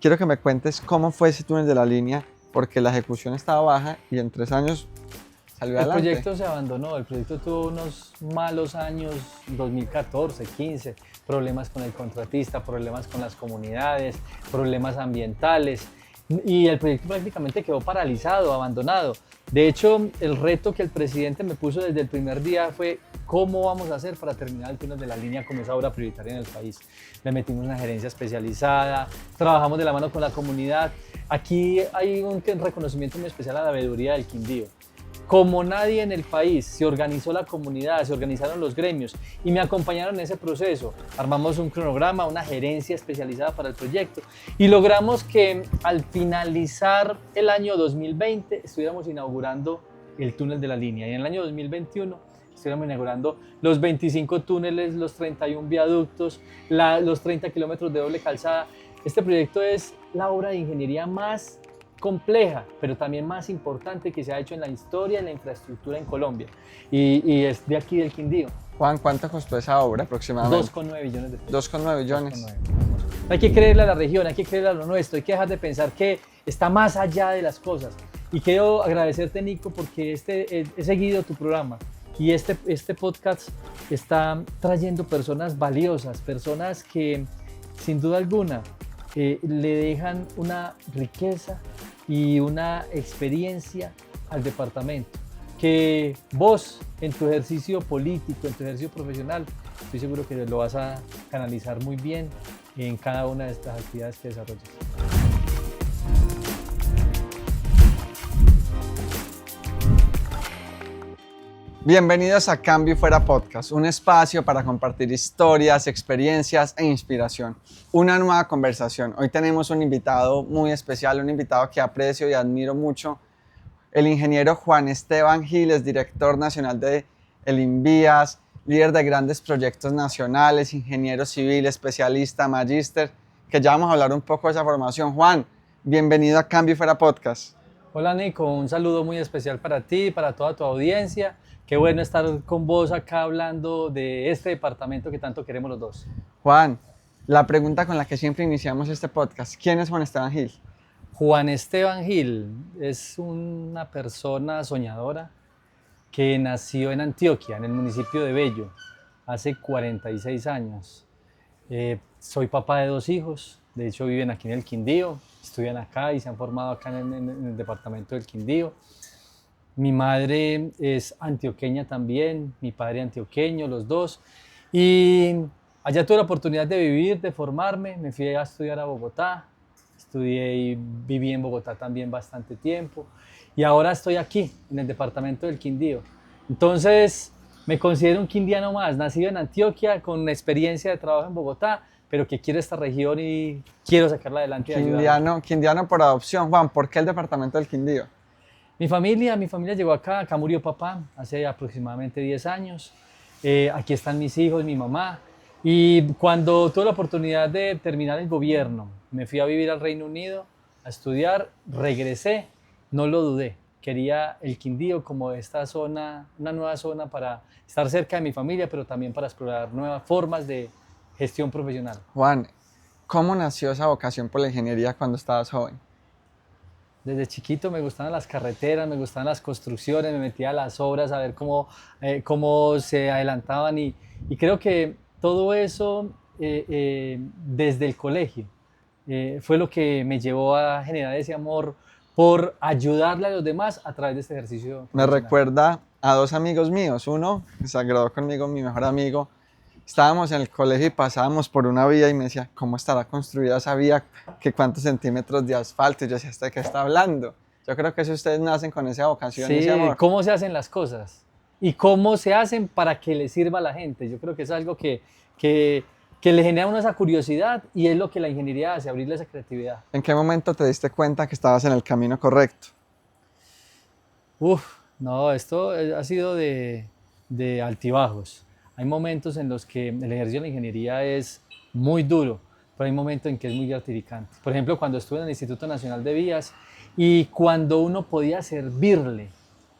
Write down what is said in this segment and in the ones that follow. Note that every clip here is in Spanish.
quiero que me cuentes cómo fue ese túnel de la línea, porque la ejecución estaba baja y en 3 años salió El adelante. proyecto se abandonó, el proyecto tuvo unos malos años, 2014, 15, problemas con el contratista, problemas con las comunidades, problemas ambientales y el proyecto prácticamente quedó paralizado, abandonado. De hecho, el reto que el presidente me puso desde el primer día fue cómo vamos a hacer para terminar el túnel de la línea como esa obra prioritaria en el país. Le metimos una gerencia especializada, trabajamos de la mano con la comunidad. Aquí hay un reconocimiento muy especial a la veeduría del Quindío. Como nadie en el país, se organizó la comunidad, se organizaron los gremios y me acompañaron en ese proceso. Armamos un cronograma, una gerencia especializada para el proyecto y logramos que al finalizar el año 2020 estuviéramos inaugurando el túnel de la línea y en el año 2021 estuviéramos inaugurando los 25 túneles, los 31 viaductos, los 30 kilómetros de doble calzada. Este proyecto es la obra de ingeniería más compleja, pero también más importante que se ha hecho en la historia de la infraestructura en Colombia y es de aquí del Quindío. Juan, ¿cuánto costó esa obra aproximadamente? 2,9 billones de pesos. 2,9 billones. 2,9. Hay que creerle a la región, hay que creerle a lo nuestro, hay que dejar de pensar que está más allá de las cosas. Y quiero agradecerte, Nico, porque he seguido tu programa y este podcast está trayendo personas valiosas, personas que sin duda alguna le dejan una riqueza y una experiencia al departamento que vos en tu ejercicio político, en tu ejercicio profesional, estoy seguro que lo vas a canalizar muy bien en cada una de estas actividades que desarrollas. Bienvenidos a Cambio y Fuera Podcast, un espacio para compartir historias, experiencias e inspiración. Una nueva conversación. Hoy tenemos un invitado muy especial, un invitado que aprecio y admiro mucho, el ingeniero Juan Esteban Giles, director nacional de el INVIAS, líder de grandes proyectos nacionales, ingeniero civil, especialista, magíster, que ya vamos a hablar un poco de esa formación. Juan, bienvenido a Cambio y Fuera Podcast. Hola Nico, un saludo muy especial para ti, para toda tu audiencia. Qué bueno estar con vos acá hablando de este departamento que tanto queremos los dos. Juan, la pregunta con la que siempre iniciamos este podcast, ¿quién es Juan Esteban Gil? Juan Esteban Gil es una persona soñadora que nació en Antioquia, en el municipio de Bello, hace 46 años. Soy papá de 2 hijos, de hecho viven aquí en el Quindío, estudian acá y se han formado acá en el departamento del Quindío. Mi madre es antioqueña también, mi padre antioqueño, los dos. Y allá tuve la oportunidad de vivir, de formarme, me fui a estudiar a Bogotá, estudié y viví en Bogotá también bastante tiempo. Y ahora estoy aquí, en el departamento del Quindío. Entonces, me considero un quindiano más, nacido en Antioquia, con experiencia de trabajo en Bogotá, pero que quiero esta región y quiero sacarla adelante y ayudarla. Quindiano por adopción. Juan, ¿por qué el departamento del Quindío? Mi familia llegó acá murió papá hace aproximadamente 10 años. Aquí están mis hijos, mi mamá. Y cuando tuve la oportunidad de terminar el gobierno, me fui a vivir al Reino Unido, a estudiar, regresé, no lo dudé. Quería el Quindío como esta zona, una nueva zona para estar cerca de mi familia, pero también para explorar nuevas formas de gestión profesional. Juan, ¿cómo nació esa vocación por la ingeniería cuando estabas joven? Desde chiquito me gustaban las carreteras, me gustaban las construcciones, me metía a las obras a ver cómo se adelantaban y creo que todo eso desde el colegio fue lo que me llevó a generar ese amor por ayudarle a los demás a través de este ejercicio. Me recuerda a 2 amigos míos. Uno que se graduó conmigo, mi mejor amigo. Estábamos en el colegio y pasábamos por una vía y me decía, ¿cómo estará construida esa vía? ¿Qué cuántos centímetros de asfalto? Y yo decía, ¿de qué está hablando? Yo creo que si ustedes nacen con esa vocación y Sí, ese amor. cómo se hacen las cosas y cómo se hacen para que le sirva a la gente. Yo creo que es algo que le genera a uno esa curiosidad y es lo que la ingeniería hace, abrirle esa creatividad. ¿En qué momento te diste cuenta que estabas en el camino correcto? No, esto ha sido de altibajos. Hay momentos en los que el ejercicio de la ingeniería es muy duro, pero hay momentos en que es muy gratificante. Por ejemplo, cuando estuve en el Instituto Nacional de Vías y cuando uno podía servirle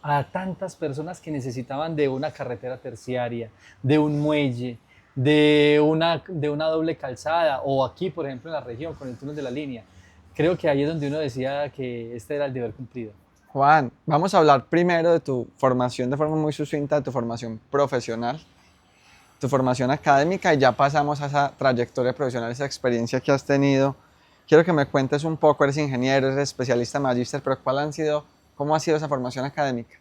a tantas personas que necesitaban de una carretera terciaria, de un muelle, de una doble calzada, o aquí, por ejemplo, en la región, con el túnel de la línea, creo que ahí es donde uno decía que este era el deber cumplido. Juan, vamos a hablar primero de tu formación de forma muy sucinta, de tu formación profesional, tu formación académica y ya pasamos a esa trayectoria profesional, esa experiencia que has tenido. Quiero que me cuentes un poco, eres ingeniero, eres especialista en magíster, pero ¿cómo ha sido esa formación académica?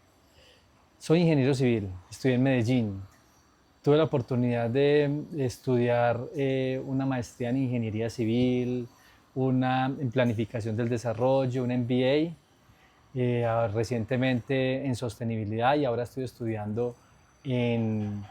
Soy ingeniero civil, estudié en Medellín. Tuve la oportunidad de estudiar una maestría en ingeniería civil, una en planificación del desarrollo, un MBA, recientemente en sostenibilidad y ahora estoy estudiando en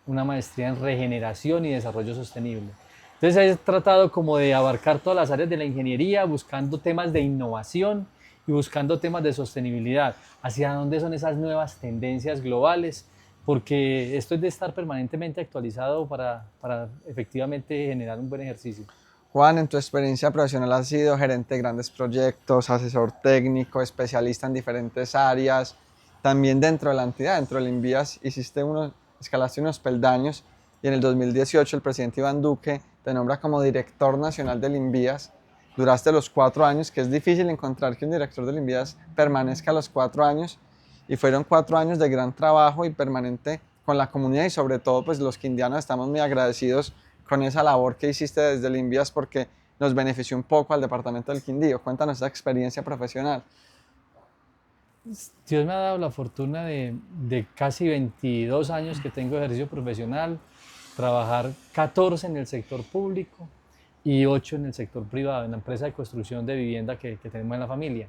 una maestría en regeneración y desarrollo sostenible. Entonces he tratado como de abarcar todas las áreas de la ingeniería, buscando temas de innovación y buscando temas de sostenibilidad, hacia dónde son esas nuevas tendencias globales, porque esto es de estar permanentemente actualizado para efectivamente generar un buen ejercicio. Juan, en tu experiencia profesional has sido gerente de grandes proyectos, asesor técnico, especialista en diferentes áreas. También dentro de la entidad, dentro del INVIAS, escalaste unos peldaños y en el 2018 el presidente Iván Duque te nombra como director nacional del INVIAS. Duraste los 4 años, que es difícil encontrar que un director del INVIAS permanezca los 4 años. Y fueron 4 años de gran trabajo y permanente con la comunidad y sobre todo pues los quindianos estamos muy agradecidos con esa labor que hiciste desde el INVIAS porque nos benefició un poco al departamento del Quindío. Cuéntanos esa experiencia profesional. Dios me ha dado la fortuna de casi 22 años que tengo de ejercicio profesional, trabajar 14 en el sector público y 8 en el sector privado, en la empresa de construcción de vivienda que tenemos en la familia.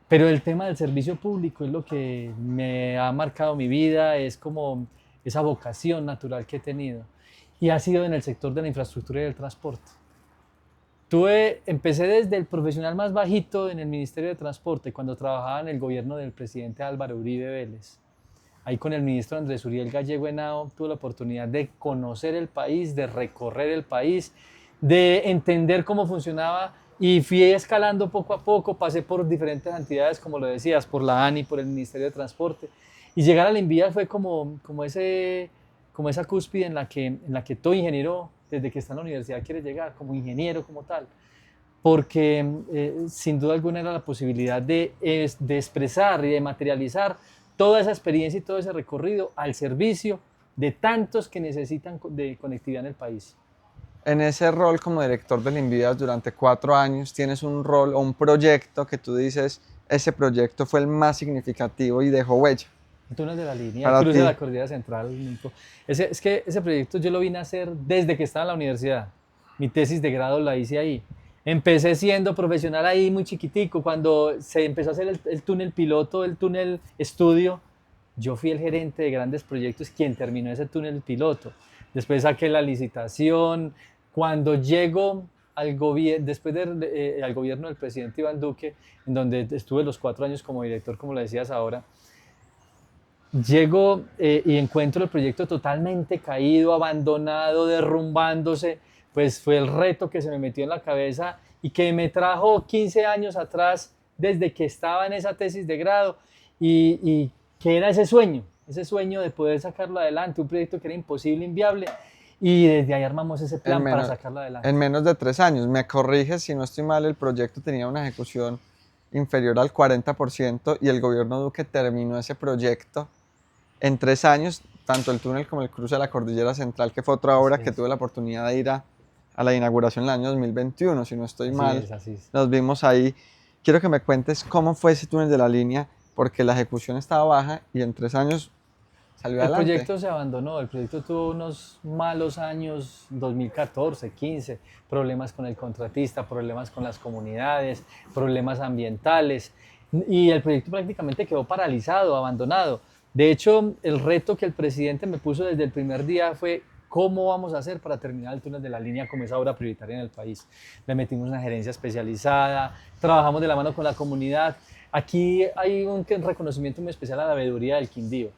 Pero el tema del servicio público es lo que me ha marcado mi vida, es como esa vocación natural que he tenido. Y ha sido en el sector de la infraestructura y del transporte. Empecé desde el profesional más bajito en el Ministerio de Transporte, cuando trabajaba en el gobierno del presidente Álvaro Uribe Vélez. Ahí con el ministro Andrés Uriel Gallego Henao tuve la oportunidad de conocer el país, de recorrer el país, de entender cómo funcionaba y fui escalando poco a poco, pasé por diferentes entidades, como lo decías, por la ANI, por el Ministerio de Transporte, y llegar a la Invías fue como esa cúspide en la que todo ingeniero, desde que está en la universidad, quiere llegar, como ingeniero, como tal. Porque sin duda alguna era la posibilidad de expresar y de materializar toda esa experiencia y todo ese recorrido al servicio de tantos que necesitan de conectividad en el país. En ese rol como director del INVIAS durante 4 años, tienes un rol o un proyecto que tú dices, ese proyecto fue el más significativo y dejó huella. El túnel de la línea, el Para cruce de ti. la cordillera central. Es que ese proyecto yo lo vine a hacer desde que estaba en la universidad. Mi tesis de grado la hice ahí. Empecé siendo profesional ahí muy chiquitico. Cuando se empezó a hacer el túnel piloto, el túnel estudio, yo fui el gerente de grandes proyectos quien terminó ese túnel piloto. Después saqué la licitación. Cuando llego al al gobierno del presidente Iván Duque, en donde estuve los 4 años como director, como lo decías ahora, llego y encuentro el proyecto totalmente caído, abandonado, derrumbándose. Pues fue el reto que se me metió en la cabeza y que me trajo 15 años atrás desde que estaba en esa tesis de grado y que era ese sueño de poder sacarlo adelante, un proyecto que era imposible, inviable, y desde ahí armamos ese plan para sacarlo adelante. En menos de 3 años, me corriges si no estoy mal, el proyecto tenía una ejecución inferior al 40% y el gobierno Duque terminó ese proyecto en 3 años, tanto el túnel como el cruce de la Cordillera Central, que fue otra obra que tuve la oportunidad de ir a la inauguración en el año 2021, si no estoy mal, Así es. nos vimos ahí. Quiero que me cuentes cómo fue ese túnel de la línea, porque la ejecución estaba baja y en 3 años salió El adelante. proyecto se abandonó, el proyecto tuvo unos malos años, 2014, 15, problemas con el contratista, problemas con las comunidades, problemas ambientales, y el proyecto prácticamente quedó paralizado, abandonado. De hecho, el reto que el presidente me puso desde el primer día fue cómo vamos a hacer para terminar el túnel de la línea como esa obra prioritaria en el país. Le metimos una gerencia especializada, trabajamos de la mano con la comunidad. Aquí hay un reconocimiento muy especial a la veeduría del Quindío.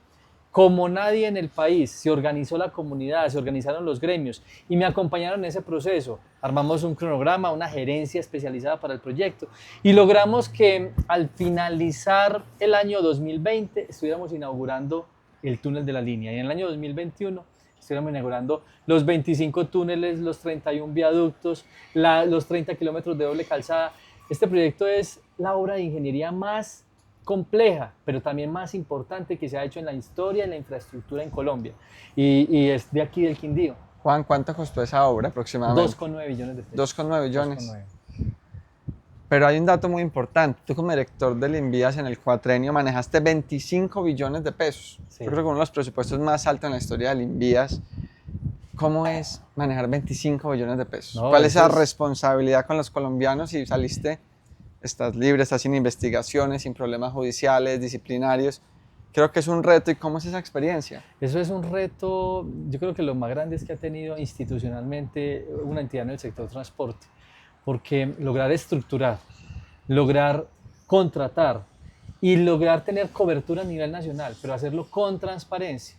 Como nadie en el país, se organizó la comunidad, se organizaron los gremios y me acompañaron en ese proceso. Armamos un cronograma, una gerencia especializada para el proyecto y logramos que al finalizar el año 2020 estuviéramos inaugurando el túnel de la línea y en el año 2021 estuviéramos inaugurando los 25 túneles, los 31 viaductos, los 30 kilómetros de doble calzada. Este proyecto es la obra de ingeniería más compleja, pero también más importante que se ha hecho en la historia de la infraestructura en Colombia. Y es de aquí del Quindío. Juan, ¿cuánto costó esa obra aproximadamente? 2,9 billones de pesos. 2,9 billones. 2,9. Pero hay un dato muy importante. Tú como director del Invías en el cuatrenio manejaste 25 billones de pesos. Sí. Yo creo que uno de los presupuestos más altos en la historia del Invías. ¿Cómo es manejar 25 billones de pesos? No, ¿Cuál es esa eso es- responsabilidad con los colombianos si saliste, estás libre, estás sin investigaciones, sin problemas judiciales, disciplinarios? Creo que es un reto. ¿Y cómo es esa experiencia? Eso es un reto, yo creo que lo más grande es que ha tenido institucionalmente una entidad en el sector transporte, porque lograr estructurar, lograr contratar y lograr tener cobertura a nivel nacional, pero hacerlo con transparencia.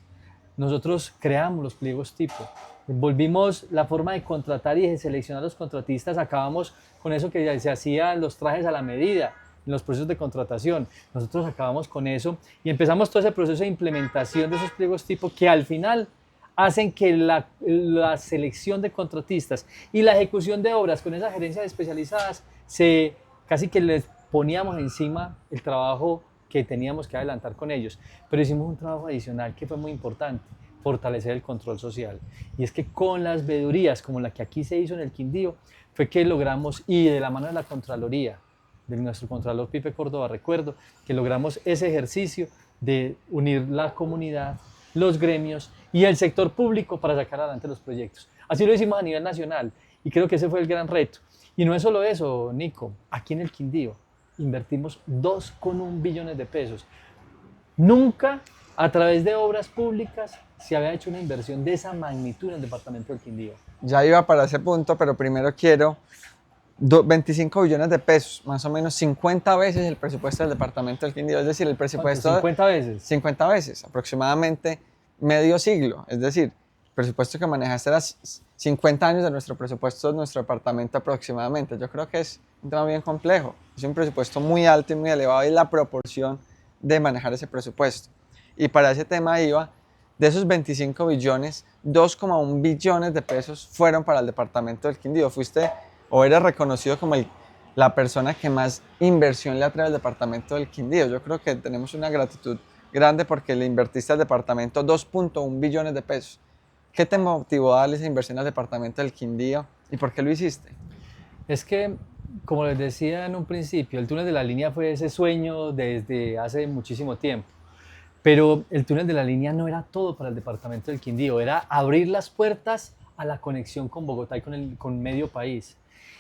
Nosotros creamos los pliegos tipo, volvimos la forma de contratar y de seleccionar los contratistas, acabamos con eso que ya se hacían los trajes a la medida en los procesos de contratación. Nosotros acabamos con eso y empezamos todo ese proceso de implementación de esos pliegos tipo que al final hacen que la selección de contratistas y la ejecución de obras con esas gerencias especializadas casi que les poníamos encima el trabajo que teníamos que adelantar con ellos. Pero hicimos un trabajo adicional que fue muy importante, fortalecer el control social. Y es que con las veedurías, como la que aquí se hizo en el Quindío, fue que logramos, y de la mano de la Contraloría, de nuestro Contralor Pipe Córdoba, recuerdo, que logramos ese ejercicio de unir la comunidad, los gremios y el sector público para sacar adelante los proyectos. Así lo hicimos a nivel nacional y creo que ese fue el gran reto. Y no es solo eso, Nico, aquí en el Quindío invertimos 2,1 billones de pesos. Nunca a través de obras públicas se había hecho una inversión de esa magnitud en el departamento del Quindío. Ya iba para ese punto, pero primero quiero 25 billones de pesos, más o menos 50 veces el presupuesto del departamento del Quindío, es decir, el presupuesto... 50 veces. 50 veces, aproximadamente medio siglo, es decir, el presupuesto que manejaste era 50 años de nuestro presupuesto de nuestro departamento aproximadamente. Yo creo que es un tema bien complejo, es un presupuesto muy alto y muy elevado y la proporción de manejar ese presupuesto. Y para ese tema iba, de esos 25 billones, 2,1 billones de pesos fueron para el departamento del Quindío. Fuiste o eres reconocido como la persona que más inversión le atrae al departamento del Quindío. Yo creo que tenemos una gratitud grande porque le invertiste al departamento 2,1 billones de pesos. ¿Qué te motivó a darle esa inversión al departamento del Quindío y por qué lo hiciste? Es que, como les decía en un principio, el túnel de la línea fue ese sueño desde hace muchísimo tiempo. Pero el túnel de la línea no era todo para el departamento del Quindío, era abrir las puertas a la conexión con Bogotá y con medio país.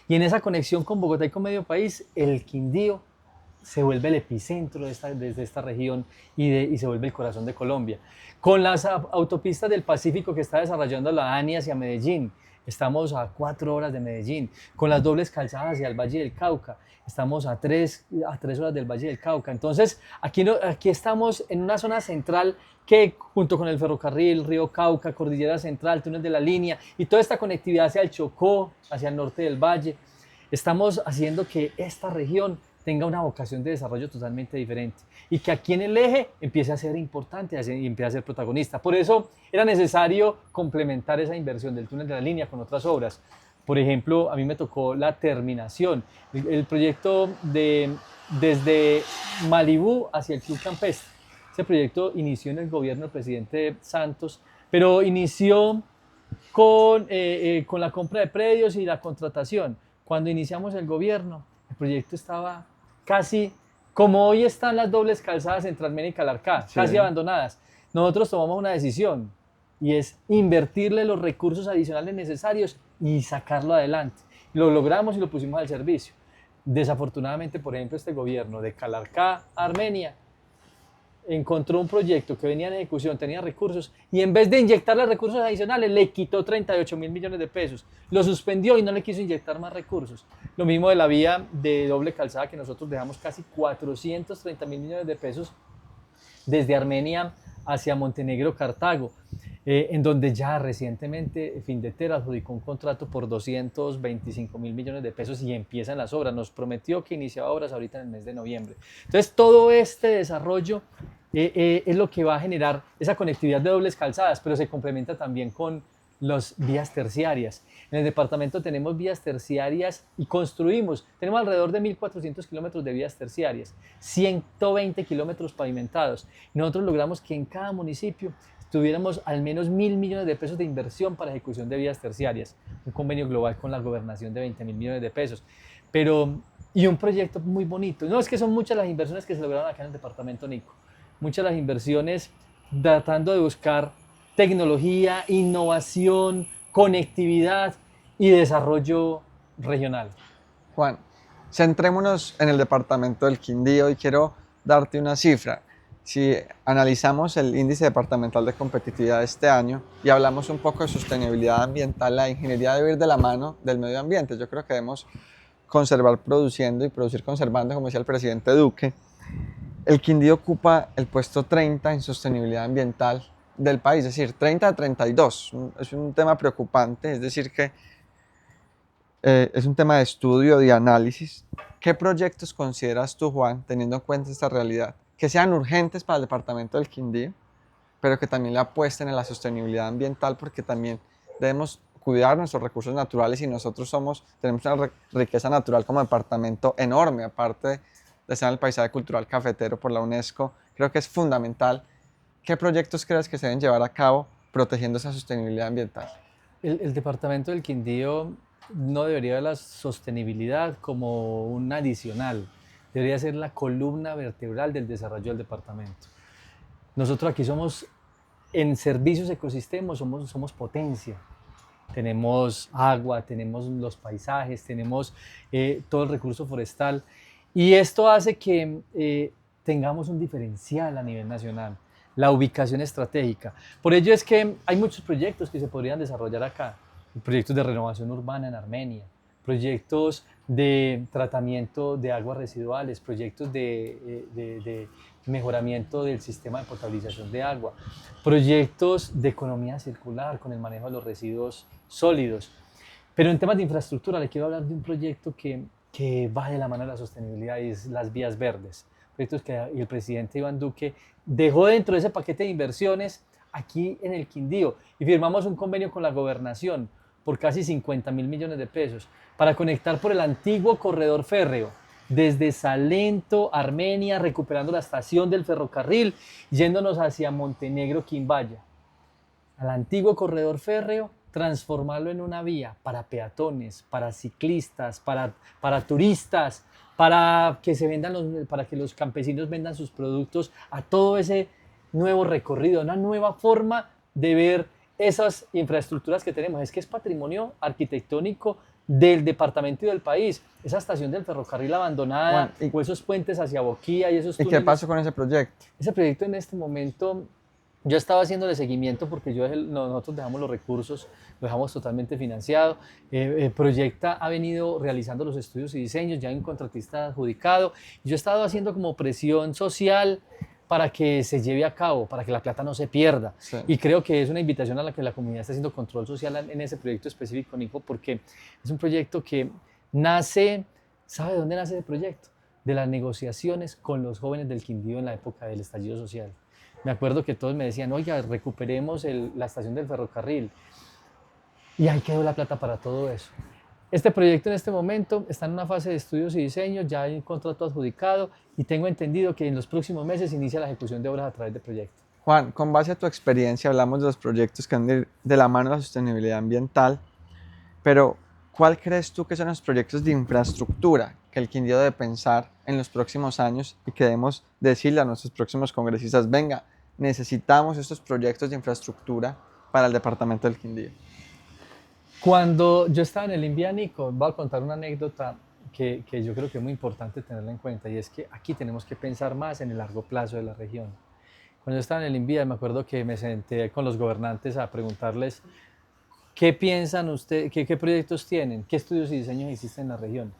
Y en esa conexión con Bogotá y con medio país, el Quindío se vuelve el epicentro de esta región y se vuelve el corazón de Colombia. Con las autopistas del Pacífico que está desarrollando la ANI hacia Medellín, estamos a 4 horas de Medellín. Con las dobles calzadas hacia el Valle del Cauca, estamos a 3 horas del Valle del Cauca. Entonces, aquí estamos en una zona central que junto con el ferrocarril, Río Cauca, Cordillera Central, Túnel de la Línea y toda esta conectividad hacia el Chocó, hacia el norte del valle, estamos haciendo que esta región tenga una vocación de desarrollo totalmente diferente y que aquí en el eje empiece a ser importante y empiece a ser protagonista. Por eso era necesario complementar esa inversión del túnel de la línea con otras obras. Por ejemplo, a mí me tocó la terminación, el proyecto desde Malibú hacia el Club Campestre. Ese proyecto inició en el gobierno del presidente Santos, pero inició con la compra de predios y la contratación. Cuando iniciamos el gobierno, el proyecto estaba casi como hoy están las dobles calzadas entre Armenia y Calarcá, Sí. casi abandonadas. Nosotros tomamos una decisión y es invertirle los recursos adicionales necesarios y sacarlo adelante. Lo logramos y lo pusimos al servicio. Desafortunadamente, por ejemplo, este gobierno de Calarcá a Armenia encontró un proyecto que venía en ejecución, tenía recursos, y en vez de inyectarle recursos adicionales, le quitó 38.000 millones de pesos. Lo suspendió y no le quiso inyectar más recursos. Lo mismo de la vía de doble calzada, que nosotros dejamos casi 430.000 millones de pesos desde Armenia hacia Montenegro, Cartago, en donde ya recientemente Findeter adjudicó un contrato por 225.000 millones de pesos y empiezan las obras. Nos prometió que iniciaba obras ahorita en el mes de noviembre. Entonces, todo este desarrollo es lo que va a generar esa conectividad de dobles calzadas, pero se complementa también con las vías terciarias. En el departamento tenemos vías terciarias y tenemos alrededor de 1.400 kilómetros de vías terciarias, 120 kilómetros pavimentados. Nosotros logramos que en cada municipio tuviéramos al menos 1.000 millones de pesos de inversión para ejecución de vías terciarias, un convenio global con la gobernación de 20.000 millones de pesos. Y un proyecto muy bonito. No, es que son muchas las inversiones que se lograron acá en el departamento, Nico. Muchas las inversiones tratando de buscar tecnología, innovación, conectividad y desarrollo regional. Juan, centrémonos en el departamento del Quindío y quiero darte una cifra. Si analizamos el índice departamental de competitividad de este año y hablamos un poco de sostenibilidad ambiental, la ingeniería debe ir de la mano del medio ambiente. Yo creo que debemos conservar produciendo y producir conservando, como decía el presidente Duque. El Quindío ocupa el puesto 30 en sostenibilidad ambiental del país, es decir, 30 a 32. Es un tema preocupante, es decir, que es un tema de estudio, de análisis. ¿Qué proyectos consideras tú, Juan, teniendo en cuenta esta realidad, que sean urgentes para el departamento del Quindío, pero que también le apuesten en la sostenibilidad ambiental, porque también debemos cuidar nuestros recursos naturales y nosotros tenemos una riqueza natural como departamento enorme, aparte de estar en el paisaje cultural cafetero por la UNESCO? Creo que es fundamental. ¿Qué proyectos crees que se deben llevar a cabo protegiendo esa sostenibilidad ambiental? El departamento del Quindío no debería ver la sostenibilidad como un adicional, debería ser la columna vertebral del desarrollo del departamento. Nosotros aquí somos, en servicios ecosistemas, somos potencia. Tenemos agua, tenemos los paisajes, tenemos todo el recurso forestal y esto hace que tengamos un diferencial a nivel nacional, la ubicación estratégica. Por ello es que hay muchos proyectos que se podrían desarrollar acá, proyectos de renovación urbana en Armenia, proyectos de tratamiento de aguas residuales, proyectos de mejoramiento del sistema de potabilización de agua, proyectos de economía circular con el manejo de los residuos sólidos. Pero en temas de infraestructura le quiero hablar de un proyecto que va de la mano de la sostenibilidad y es las vías verdes. Proyectos que el presidente Iván Duque dejó dentro de ese paquete de inversiones aquí en el Quindío y firmamos un convenio con la gobernación por casi 50.000 millones de pesos para conectar por el antiguo corredor férreo desde Salento, Armenia, recuperando la estación del ferrocarril, yéndonos hacia Montenegro, Quimbaya, al antiguo corredor férreo, transformarlo en una vía para peatones, para ciclistas, para turistas, para que los campesinos vendan sus productos, a todo ese nuevo recorrido, una nueva forma de ver esas infraestructuras que tenemos. Es que es patrimonio arquitectónico del departamento y del país. Esa estación del ferrocarril abandonada, Juan, o esos puentes hacia Boquía y esos ¿y túneles. qué pasó con ese proyecto? Ese proyecto en este momento, yo estaba haciéndole seguimiento porque nosotros dejamos los recursos, lo dejamos totalmente financiado. Proyecta ha venido realizando los estudios y diseños, ya hay un contratista adjudicado. Yo he estado haciendo como presión social para que se lleve a cabo, para que la plata no se pierda. Sí. Y creo que es una invitación a la que la comunidad está haciendo control social en ese proyecto específico, Nico, porque es un proyecto que nace, ¿sabe de dónde nace ese proyecto? De las negociaciones con los jóvenes del Quindío en la época del estallido social. Me acuerdo que todos me decían, oiga, recuperemos la estación del ferrocarril. Y ahí quedó la plata para todo eso. Este proyecto en este momento está en una fase de estudios y diseños, ya hay un contrato adjudicado y tengo entendido que en los próximos meses inicia la ejecución de obras a través del proyecto. Juan, con base a tu experiencia, hablamos de los proyectos que van de la mano de la sostenibilidad ambiental, pero ¿cuál crees tú que son los proyectos de infraestructura que el Quindío debe pensar en los próximos años y que debemos decirle a nuestros próximos congresistas, venga, necesitamos estos proyectos de infraestructura para el departamento del Quindío? Cuando yo estaba en el INVIA, Nico, voy a contar una anécdota que yo creo que es muy importante tenerla en cuenta, y es que aquí tenemos que pensar más en el largo plazo de la región. Cuando yo estaba en el INVIA, me acuerdo que me senté con los gobernantes a preguntarles ¿qué piensan ustedes, qué proyectos tienen, qué estudios y diseños existen en la región?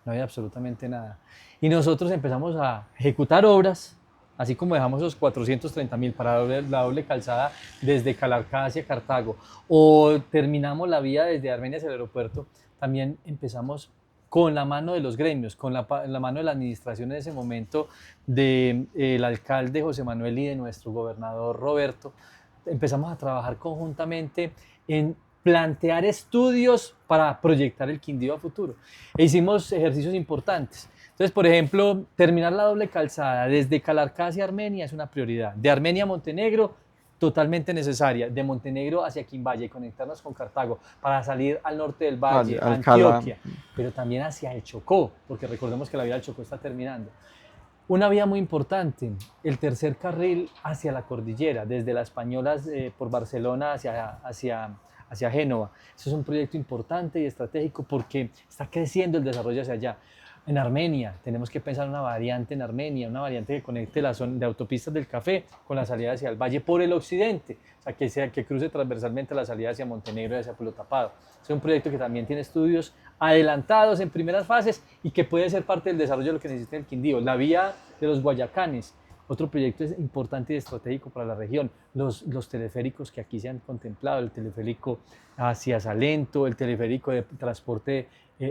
No había absolutamente nada. Y nosotros empezamos a ejecutar obras, así como dejamos esos 430.000 para la doble calzada desde Calarcá hacia Cartago, o terminamos la vía desde Armenia hacia el aeropuerto, también empezamos con la mano de los gremios, con la mano de la administración en ese momento del alcalde José Manuel y de nuestro gobernador Roberto, empezamos a trabajar conjuntamente en plantear estudios para proyectar el Quindío a futuro. E hicimos ejercicios importantes. Entonces, por ejemplo, terminar la doble calzada desde Calarcá hacia Armenia es una prioridad. De Armenia a Montenegro, totalmente necesaria. De Montenegro hacia Quimbaya y conectarnos con Cartago para salir al norte del valle, Antioquia, pero también hacia el Chocó, porque recordemos que la vía del Chocó está terminando. Una vía muy importante, el tercer carril hacia la cordillera, desde las Españolas por Barcelona hacia Génova. Eso es un proyecto importante y estratégico porque está creciendo el desarrollo hacia allá. En Armenia, tenemos que pensar una variante en Armenia, una variante que conecte la zona de autopistas del Café con la salida hacia el valle por el occidente, o sea, que cruce transversalmente la salida hacia Montenegro y hacia Pueblo Tapado. Es un proyecto que también tiene estudios adelantados en primeras fases y que puede ser parte del desarrollo de lo que necesita el Quindío. La vía de los Guayacanes, otro proyecto es importante y estratégico para la región. Los teleféricos que aquí se han contemplado, el teleférico hacia Salento, el teleférico de transporte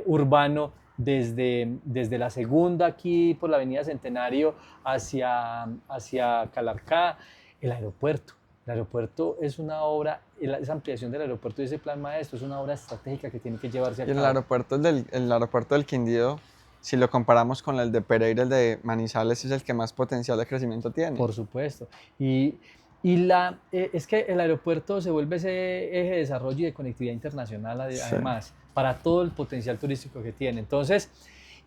urbano desde la segunda aquí por la avenida Centenario hacia Calarcá, el aeropuerto. El aeropuerto es una obra, esa ampliación del aeropuerto y ese plan maestro es una obra estratégica que tiene que llevarse a cabo. Y el aeropuerto del Quindío, si lo comparamos con el de Pereira, el de Manizales, es el que más potencial de crecimiento tiene. Por supuesto. Es que el aeropuerto se vuelve ese eje de desarrollo y de conectividad internacional, además, sí, para todo el potencial turístico que tiene. Entonces,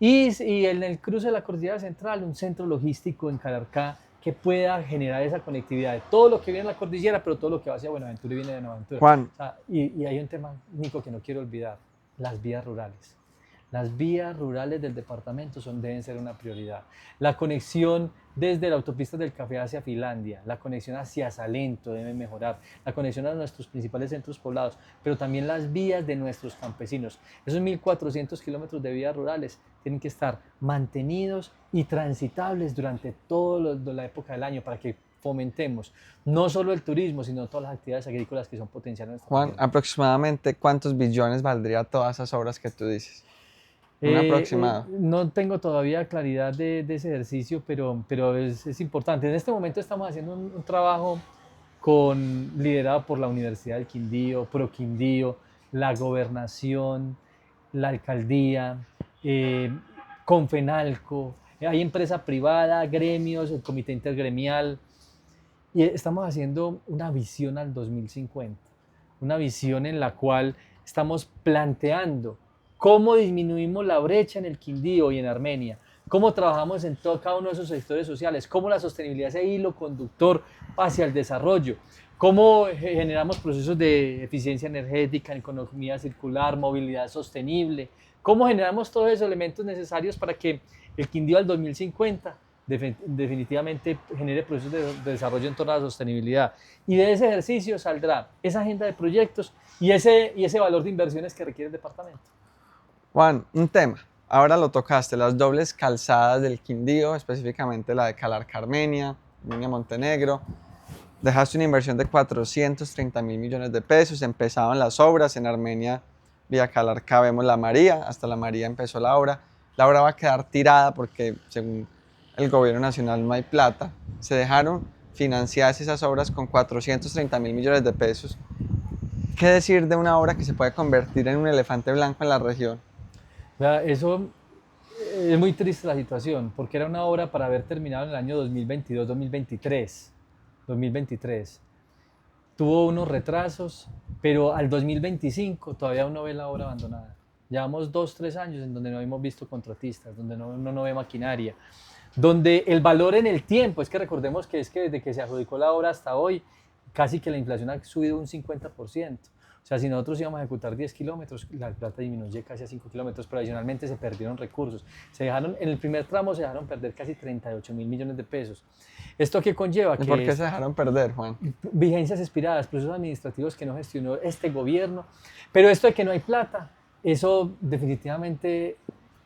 y en el cruce de la Cordillera Central, un centro logístico en Calarcá que pueda generar esa conectividad de todo lo que viene de la cordillera, pero todo lo que va hacia Buenaventura y viene de Buenaventura. Juan. O sea, y hay un tema, Nico, que no quiero olvidar, las vías rurales. Las vías rurales del departamento deben ser una prioridad. La conexión desde la autopista del Café hacia Finlandia, la conexión hacia Salento debe mejorar, la conexión a nuestros principales centros poblados, pero también las vías de nuestros campesinos. Esos 1.400 kilómetros de vías rurales tienen que estar mantenidos y transitables durante toda la época del año para que fomentemos no solo el turismo, sino todas las actividades agrícolas que son potenciales en nuestra Juan, región. aproximadamente ¿cuántos billones valdría todas esas obras que tú dices? Un aproximado. No tengo todavía claridad de ese ejercicio, pero es importante. En este momento estamos haciendo un trabajo liderado por la Universidad del Quindío, ProQuindío, la Gobernación, la Alcaldía, Confenalco, hay empresa privada, gremios, el Comité Intergremial, y estamos haciendo una visión al 2050, una visión en la cual estamos planteando cómo disminuimos la brecha en el Quindío y en Armenia, cómo trabajamos en cada uno de esos sectores sociales, cómo la sostenibilidad es el hilo conductor hacia el desarrollo, cómo generamos procesos de eficiencia energética, economía circular, movilidad sostenible, cómo generamos todos esos elementos necesarios para que el Quindío al 2050 definitivamente genere procesos de desarrollo en torno a la sostenibilidad. Y de ese ejercicio saldrá esa agenda de proyectos y ese valor de inversiones que requiere el departamento. Juan, un tema, ahora lo tocaste, las dobles calzadas del Quindío, específicamente la de Calarcá, Armenia, Montenegro. Dejaste una inversión de 430 mil millones de pesos, empezaban las obras en Armenia, vía Calarcá vemos la María, hasta la María empezó la obra va a quedar tirada porque según el gobierno nacional no hay plata, se dejaron financiarse esas obras con 430 mil millones de pesos. ¿Qué decir de una obra que se puede convertir en un elefante blanco en la región? Eso es muy triste la situación, porque era una obra para haber terminado en el año 2022-2023. Tuvo unos retrasos, pero al 2025 todavía uno ve la obra abandonada. Llevamos 2-3 años en donde no hemos visto contratistas, donde uno no ve maquinaria, donde el valor en el tiempo, es que recordemos que desde que se adjudicó la obra hasta hoy, casi que la inflación ha subido un 50%. O sea, si nosotros íbamos a ejecutar 10 kilómetros, la plata disminuye casi a 5 kilómetros, pero adicionalmente se perdieron recursos. En el primer tramo se dejaron perder casi 38 mil millones de pesos. ¿Esto qué conlleva? ¿Y por qué se dejaron perder, Juan? Vigencias expiradas, procesos administrativos que no gestionó este gobierno. Pero esto de que no hay plata, eso definitivamente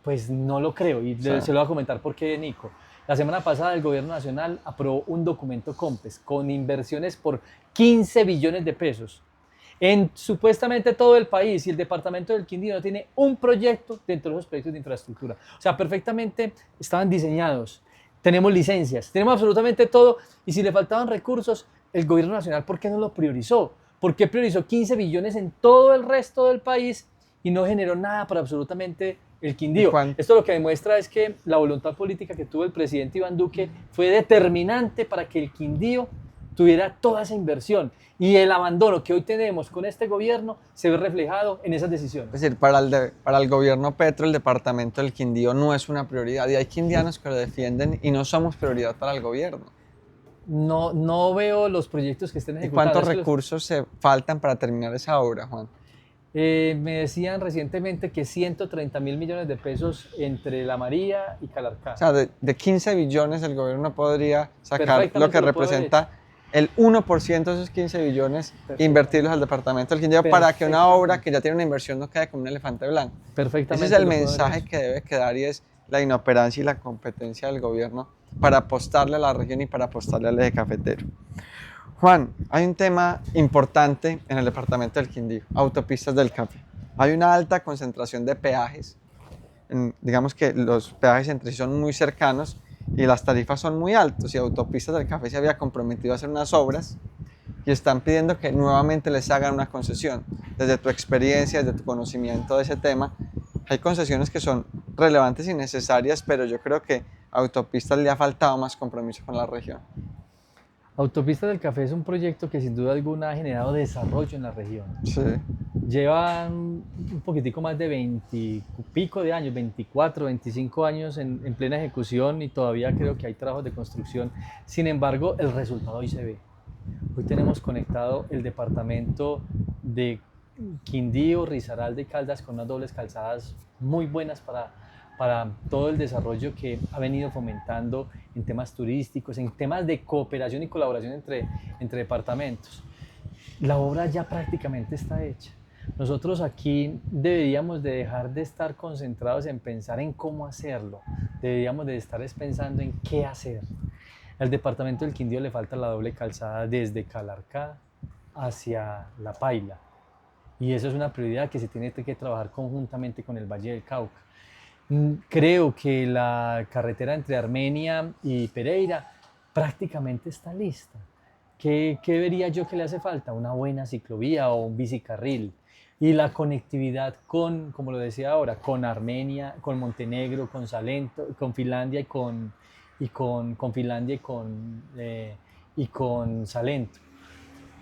pues no lo creo. Y se lo voy a comentar por qué, Nico. La semana pasada el gobierno nacional aprobó un documento COMPES con inversiones por 15 billones de pesos. en supuestamente todo el país, y el departamento del Quindío no tiene un proyecto dentro de esos proyectos de infraestructura. O sea, perfectamente estaban diseñados, tenemos licencias, tenemos absolutamente todo, y si le faltaban recursos, el gobierno nacional, ¿por qué no lo priorizó? ¿Por qué priorizó 15 billones en todo el resto del país y no generó nada para absolutamente el Quindío? Esto lo que demuestra es que la voluntad política que tuvo el presidente Iván Duque fue determinante para que el Quindío tuviera toda esa inversión, y el abandono que hoy tenemos con este gobierno se ve reflejado en esas decisiones. Es decir, para el gobierno Petro, el departamento del Quindío no es una prioridad, y hay quindianos que lo defienden y no somos prioridad para el gobierno. No veo los proyectos que estén ¿Y ejecutados. cuántos recursos se faltan para terminar esa obra, Juan? Me decían recientemente que 130.000 millones de pesos entre La María y Calarcá. O sea, de 15 billones el gobierno podría sacar lo que lo representa el 1% de esos 15 billones e invertirlos al departamento del Quindío para que una obra que ya tiene una inversión no quede como un elefante blanco. Perfectamente. Ese es el mensaje que debe quedar, y es la inoperancia y la competencia del gobierno para apostarle a la región y para apostarle al eje cafetero. Juan, hay un tema importante en el departamento del Quindío: autopistas del café. Hay una alta concentración de peajes, digamos que los peajes entre sí son muy cercanos y las tarifas son muy altas, y Autopistas del Café se había comprometido a hacer unas obras y están pidiendo que nuevamente les hagan una concesión. Desde tu experiencia, desde tu conocimiento de ese tema, hay concesiones que son relevantes y necesarias, pero yo creo que a Autopistas le ha faltado más compromiso con la región. Autopistas del Café es un proyecto que sin duda alguna ha generado desarrollo en la región. Sí. Llevan un poquitico más de 20 y pico de años, 24, 25 años en plena ejecución, y todavía creo que hay trabajos de construcción. Sin embargo, el resultado hoy se ve. Hoy tenemos conectado el departamento de Quindío, Risaralda y Caldas con unas dobles calzadas muy buenas para todo el desarrollo que ha venido fomentando en temas turísticos, en temas de cooperación y colaboración entre departamentos. La obra ya prácticamente está hecha. Nosotros aquí deberíamos de dejar de estar concentrados en pensar en cómo hacerlo, deberíamos de estar pensando en qué hacer. Al departamento del Quindío le falta la doble calzada desde Calarcá hacia La Paila, y eso es una prioridad que se tiene que trabajar conjuntamente con el Valle del Cauca. Creo que la carretera entre Armenia y Pereira prácticamente está lista. ¿Qué vería yo que le hace falta? Una buena ciclovía o un bicicarril. Y la conectividad como lo decía ahora, con Armenia, con Montenegro, con Salento, con Finlandia y con Salento.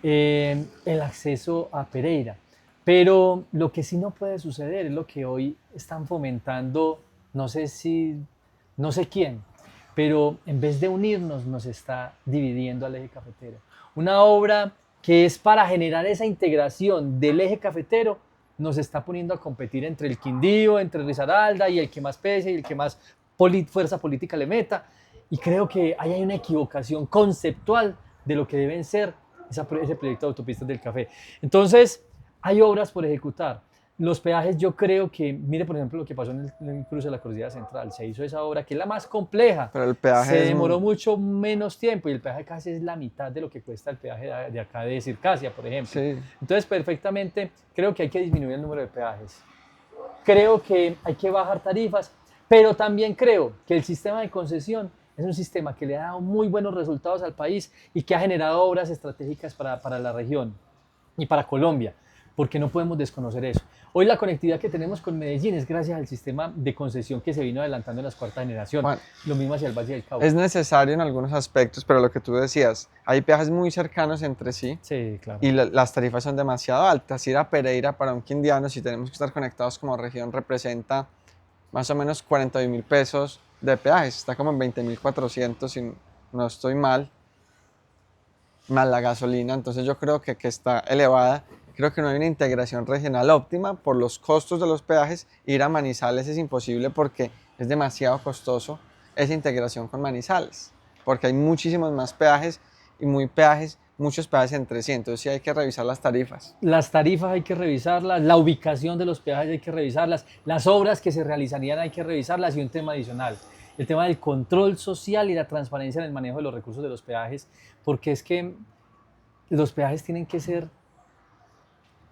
El acceso a Pereira. Pero lo que sí no puede suceder es lo que hoy están fomentando, no sé quién, pero en vez de unirnos nos está dividiendo al eje cafetero. Una obra que es para generar esa integración del eje cafetero nos está poniendo a competir entre el Quindío, entre Risaralda, y el que más pese y el que más fuerza política le meta. Y creo que ahí hay una equivocación conceptual de lo que deben ser ese proyecto de Autopistas del Café. Entonces, hay obras por ejecutar. Los peajes, yo creo que, mire por ejemplo lo que pasó en el cruce de la Cordillera Central, se hizo esa obra que es la más compleja, pero el peaje se demoró mucho menos tiempo, y el peaje casi es la mitad de lo que cuesta el peaje de acá de Circasia, por ejemplo. Sí. Entonces, perfectamente, creo que hay que disminuir el número de peajes. Creo que hay que bajar tarifas, pero también creo que el sistema de concesión es un sistema que le ha dado muy buenos resultados al país y que ha generado obras estratégicas para la región y para Colombia, porque no podemos desconocer eso. Hoy la conectividad que tenemos con Medellín es gracias al sistema de concesión que se vino adelantando en las cuarta generación. Juan, lo mismo hacia el Valle del Cauca. Es necesario en algunos aspectos, pero lo que tú decías, hay peajes muy cercanos entre sí. Sí, claro. Y las tarifas son demasiado altas. Ir a Pereira para un quindiano, si tenemos que estar conectados como región, representa más o menos 40.000 pesos de peajes. Está como en 20.400, si no estoy mal, más la gasolina. Entonces yo creo que está elevada. Creo que no hay una integración regional óptima por los costos de los peajes. Ir a Manizales es imposible porque es demasiado costoso esa integración con Manizales, porque hay muchísimos más peajes y muchos peajes entre sí. Entonces sí hay que revisar las tarifas. Las tarifas hay que revisarlas, la ubicación de los peajes hay que revisarlas, las obras que se realizarían hay que revisarlas, y un tema adicional, el tema del control social y la transparencia en el manejo de los recursos de los peajes, porque es que los peajes tienen que ser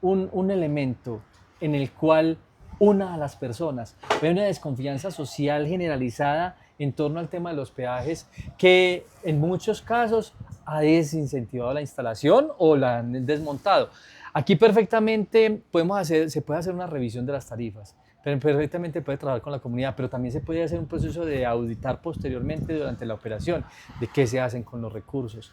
un elemento en el cual una a las personas. Hay una desconfianza social generalizada en torno al tema de los peajes que en muchos casos ha desincentivado la instalación o la han desmontado. Aquí perfectamente se puede hacer una revisión de las tarifas, pero perfectamente puede trabajar con la comunidad, pero también se puede hacer un proceso de auditar posteriormente durante la operación, de qué se hacen con los recursos.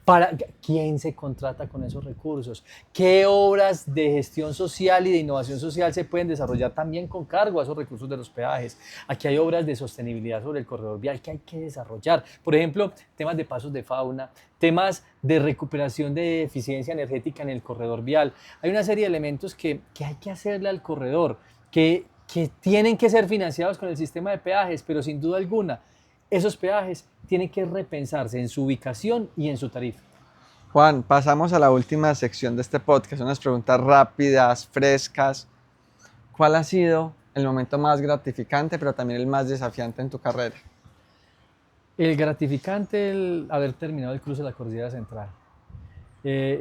¿Para quién se contrata con esos recursos? ¿Qué obras de gestión social y de innovación social se pueden desarrollar también con cargo a esos recursos de los peajes? Aquí hay obras de sostenibilidad sobre el corredor vial que hay que desarrollar. Por ejemplo, temas de pasos de fauna, temas de recuperación de eficiencia energética en el corredor vial. Hay una serie de elementos que hay que hacerle al corredor, que tienen que ser financiados con el sistema de peajes, pero sin duda alguna, esos peajes tienen que repensarse en su ubicación y en su tarifa. Juan, pasamos a la última sección de este podcast, unas preguntas rápidas, frescas. ¿Cuál ha sido el momento más gratificante, pero también el más desafiante en tu carrera? El gratificante, el haber terminado el cruce de la Cordillera Central.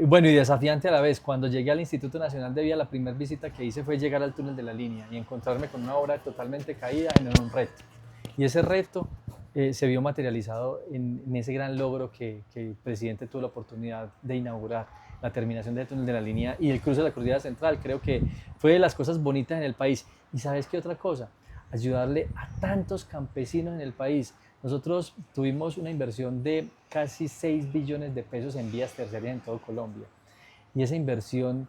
Bueno, y desafiante a la vez. Cuando llegué al Instituto Nacional de Vía, la primera visita que hice fue llegar al túnel de la línea y encontrarme con una obra totalmente caída en un reto. Y ese reto se vio materializado en ese gran logro que el presidente tuvo la oportunidad de inaugurar, la terminación del túnel de la línea y el cruce de la Cordillera Central. Creo que fue de las cosas bonitas en el país. ¿Y sabes qué otra cosa? Ayudarle a tantos campesinos en el país. Nosotros tuvimos una inversión de casi 6 billones de pesos en vías terciarias en todo Colombia. Y esa inversión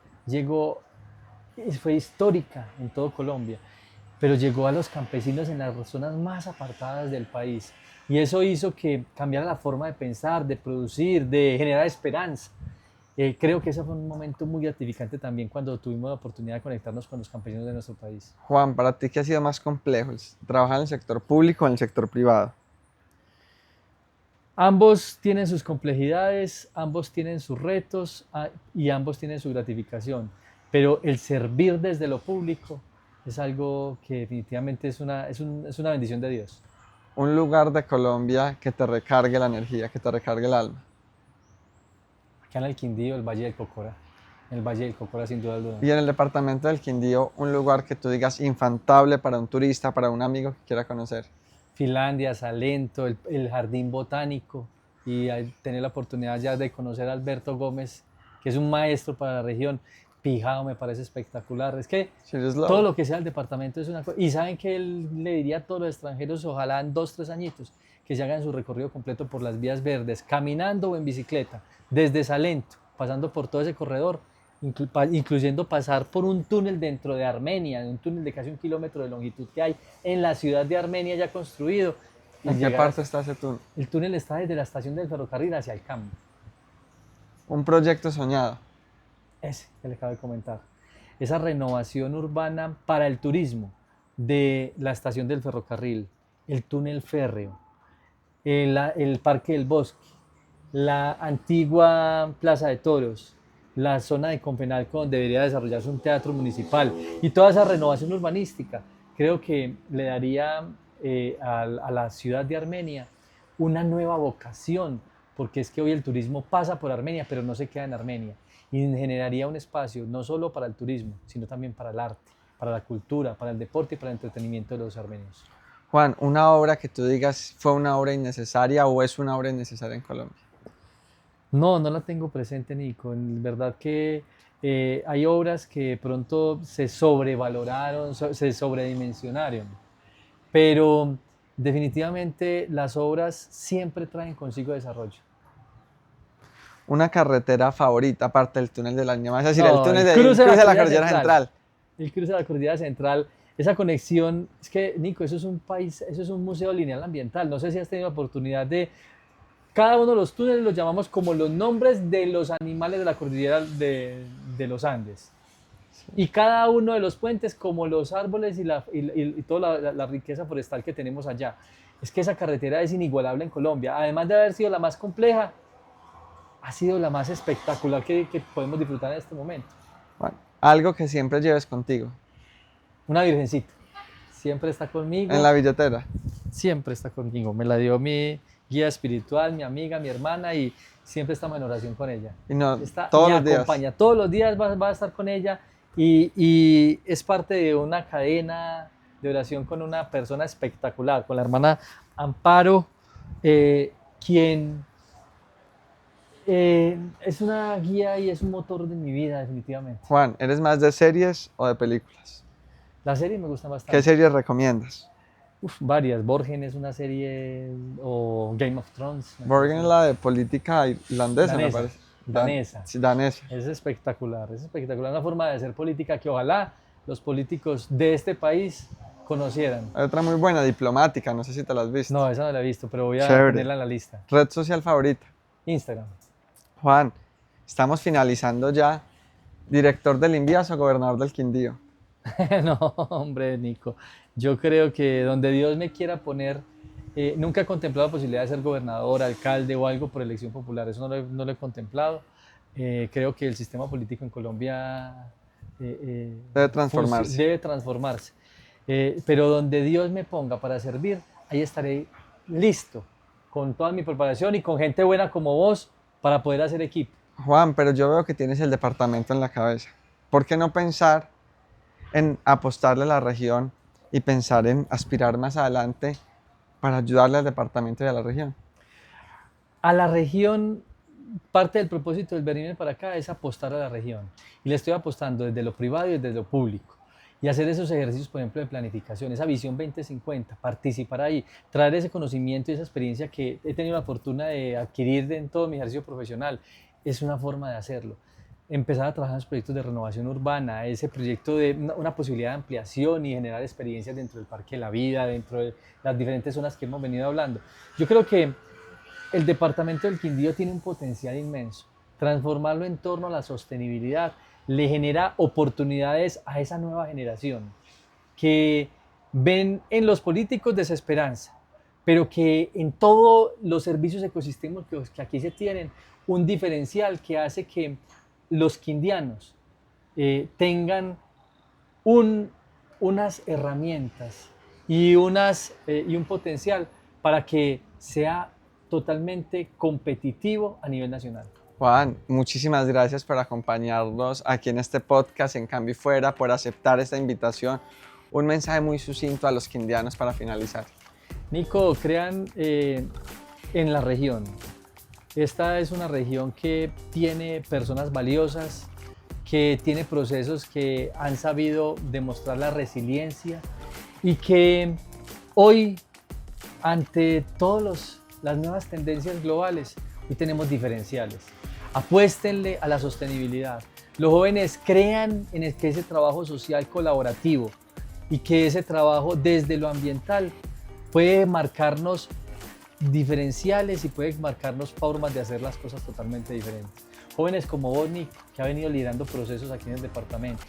fue histórica en todo Colombia, pero llegó a los campesinos en las zonas más apartadas del país. Y eso hizo que cambiara la forma de pensar, de producir, de generar esperanza. Creo que ese fue un momento muy gratificante también cuando tuvimos la oportunidad de conectarnos con los campesinos de nuestro país. Juan, para ti, ¿qué ha sido más complejo? ¿Trabajar en el sector público o en el sector privado? Ambos tienen sus complejidades, ambos tienen sus retos y ambos tienen su gratificación, pero el servir desde lo público es algo que definitivamente es una bendición de Dios. Un lugar de Colombia que te recargue la energía, que te recargue el alma. Acá en el Quindío, el Valle del Cocora. En el Valle del Cocora, sin duda alguna. Y en el departamento del Quindío, un lugar que tú digas infaltable para un turista, para un amigo que quiera conocer. Finlandia, Salento, el Jardín Botánico y tener la oportunidad ya de conocer a Alberto Gómez, que es un maestro para la región. Pijao me parece espectacular. Es que todo lo que sea el departamento es una cosa. Y saben que él le diría a todos los extranjeros, ojalá en 2, 3 añitos, que se hagan su recorrido completo por las vías verdes, caminando o en bicicleta, desde Salento, pasando por todo ese corredor, incluyendo pasar por un túnel dentro de Armenia, un túnel de casi 1 kilómetro de longitud que hay en la ciudad de Armenia ya construido. ¿En qué parte está ese túnel? El túnel está desde la estación del ferrocarril hacia el campo. Un proyecto soñado. Ese que le acabo de comentar. Esa renovación urbana para el turismo de la estación del ferrocarril, el túnel férreo, el Parque del Bosque, la antigua Plaza de Toros, la zona de Confenalco donde debería desarrollarse un teatro municipal y toda esa renovación urbanística, creo que le daría a la ciudad de Armenia una nueva vocación, porque es que hoy el turismo pasa por Armenia, pero no se queda en Armenia, y generaría un espacio no solo para el turismo, sino también para el arte, para la cultura, para el deporte y para el entretenimiento de los armenios. Juan, una obra que tú digas fue una obra innecesaria o es una obra innecesaria en Colombia. No la tengo presente, Nico. En verdad que hay obras que de pronto se sobrevaloraron, se sobredimensionaron, pero definitivamente las obras siempre traen consigo desarrollo. Una carretera favorita aparte del túnel de la línea, es decir, No, el túnel el cruce de la Cordillera Central. El cruce de la Cordillera Central, esa conexión, es que, Nico, eso es un país, eso es un museo lineal ambiental. No sé si has tenido la oportunidad de... Cada uno de los túneles los llamamos como los nombres de los animales de la cordillera de los Andes. Sí. Y cada uno de los puentes como los árboles y toda la riqueza forestal que tenemos allá. Es que esa carretera es inigualable en Colombia. Además de haber sido la más compleja, ha sido la más espectacular que podemos disfrutar en este momento. Bueno, algo que siempre lleves contigo. Una virgencita. Siempre está conmigo. ¿En la billetera? Siempre está conmigo. Me la dio mi guía espiritual, mi amiga, mi hermana, y siempre estamos en oración con ella. Y no, Esta todos me los días. acompaña, todos los días va a estar con ella y es parte de una cadena de oración con una persona espectacular, con la hermana Amparo, quien es una guía y es un motor de mi vida definitivamente. Juan, ¿eres más de series o de películas? La serie me gusta bastante. ¿Qué series recomiendas? Varias. Borgen es una serie, o Game of Thrones. Borgen es la de política irlandesa, me Danesa, parece. danesa. Sí, danesa. Es espectacular, una forma de hacer política que ojalá los políticos de este país conocieran. Hay otra muy buena, diplomática, no sé si te la has visto. No, esa no la he visto, pero voy a Chévere. ponerla en la lista. Red social favorita. Instagram. Juan, estamos finalizando ya. ¿Director del Invías o gobernador del Quindío? No, hombre, Nico. Yo creo que donde Dios me quiera poner, nunca he contemplado la posibilidad de ser gobernador, alcalde o algo por elección popular. Eso no lo he contemplado. Creo que el sistema político en Colombia Debe transformarse. debe transformarse. Pero donde Dios me ponga para servir, ahí estaré listo, con toda mi preparación y con gente buena como vos para poder hacer equipo. Juan, pero yo veo que tienes el departamento en la cabeza. ¿Por qué no pensar en apostarle a la región y pensar en aspirar más adelante para ayudarle al departamento y a la región? A la región, parte del propósito del venirme para acá es apostar a la región. Y le estoy apostando desde lo privado y desde lo público. Y hacer esos ejercicios, por ejemplo, de planificación, esa visión 2050, participar ahí, traer ese conocimiento y esa experiencia que he tenido la fortuna de adquirir en todo mi ejercicio profesional, es una forma de hacerlo. Empezar a trabajar en los proyectos de renovación urbana, ese proyecto de una posibilidad de ampliación y generar experiencias dentro del Parque de la Vida, dentro de las diferentes zonas que hemos venido hablando. Yo creo que el departamento del Quindío tiene un potencial inmenso. Transformarlo en torno a la sostenibilidad le genera oportunidades a esa nueva generación que ven en los políticos desesperanza, pero que en todos los servicios ecosistémicos que aquí se tienen, un diferencial que hace que los quindianos tengan unas herramientas y un potencial para que sea totalmente competitivo a nivel nacional. Juan, muchísimas gracias por acompañarnos aquí en este podcast En Cambio y Fuera, por aceptar esta invitación. Un mensaje muy sucinto a los quindianos para finalizar. Nico, crean en la región. Esta es una región que tiene personas valiosas, que tiene procesos que han sabido demostrar la resiliencia y que hoy, ante todas las nuevas tendencias globales, hoy tenemos diferenciales. Apuéstenle a la sostenibilidad. Los jóvenes crean en que ese trabajo social colaborativo y que ese trabajo desde lo ambiental puede marcarnos diferenciales y puede marcarnos formas de hacer las cosas totalmente diferentes. Jóvenes como vos, Nico, que ha venido liderando procesos aquí en el departamento,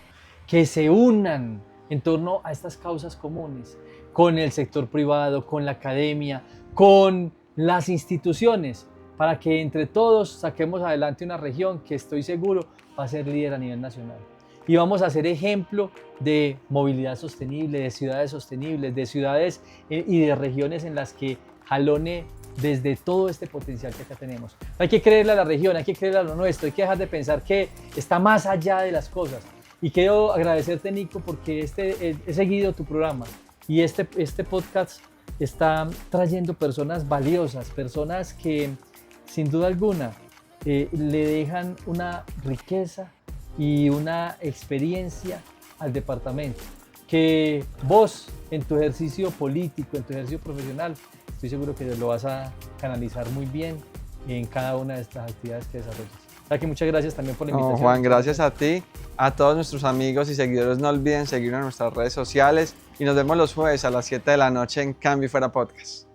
que se unan en torno a estas causas comunes, con el sector privado, con la academia, con las instituciones, para que entre todos saquemos adelante una región que estoy seguro va a ser líder a nivel nacional. Y vamos a ser ejemplo de movilidad sostenible, de ciudades sostenibles, de ciudades y de regiones en las que jalone desde todo este potencial que acá tenemos. Hay que creerle a la región, hay que creerle a lo nuestro, hay que dejar de pensar que está más allá de las cosas. Y quiero agradecerte, Nico, porque he seguido tu programa y este podcast está trayendo personas valiosas, personas que sin duda alguna le dejan una riqueza y una experiencia al departamento, que vos en tu ejercicio político, en tu ejercicio profesional, estoy seguro que lo vas a canalizar muy bien en cada una de estas actividades que desarrollas. Así que muchas gracias también por la invitación. Juan, gracias a ti, a todos nuestros amigos y seguidores. No olviden seguirnos en nuestras redes sociales y nos vemos los jueves a las 7 de la noche en Cambio y Fuera Podcast.